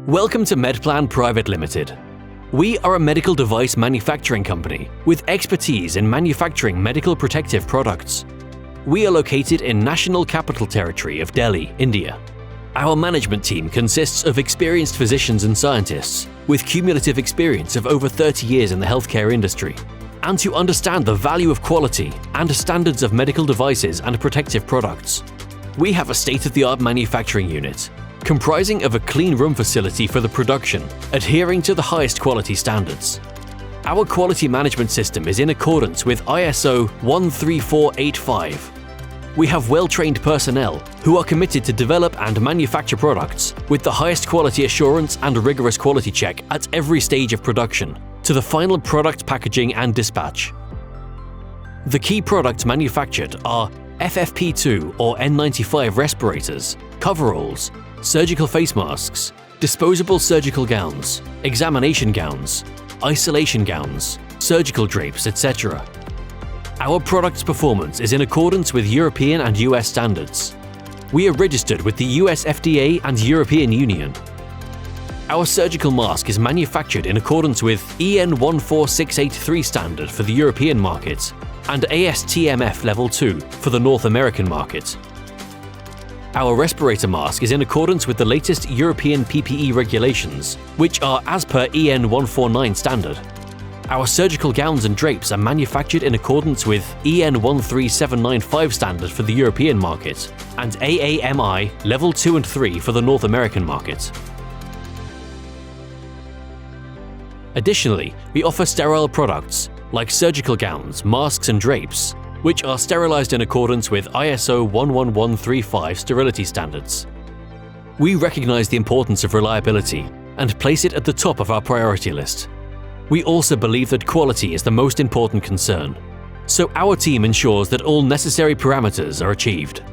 Welcome to Medplan Private Limited. We are a medical device manufacturing company with expertise in manufacturing medical protective products. We are located in National Capital Territory of Delhi, India. Our management team consists of experienced physicians and scientists with cumulative experience of over 30 years in the healthcare industry, and to understand the value of quality and standards of medical devices and protective products. We have a state-of-the-art manufacturing unit comprising of a clean room facility for the production, adhering to the highest quality standards. Our quality management system is in accordance with ISO 13485. We have well-trained personnel who are committed to develop and manufacture products with the highest quality assurance and rigorous quality check at every stage of production, to the final product packaging and dispatch. The key products manufactured are FFP2 or N95 respirators, coveralls, surgical face masks, disposable surgical gowns, examination gowns, isolation gowns, surgical drapes, etc. Our product's performance is in accordance with European and US standards. We are registered with the US FDA and European Union. Our surgical mask is manufactured in accordance with EN149 standard for the European market and ASTM F Level 2 for the North American market. Our respirator mask is in accordance with the latest European PPE regulations, which are as per EN149 standard. Our surgical gowns and drapes are manufactured in accordance with EN13795 standard for the European market and AAMI Level 2 and 3 for the North American market. Additionally, we offer sterile products like surgical gowns, masks and drapes, which are sterilized in accordance with ISO 11135 sterility standards. We recognize the importance of reliability and place it at the top of our priority list. We also believe that quality is the most important concern, so our team ensures that all necessary parameters are achieved.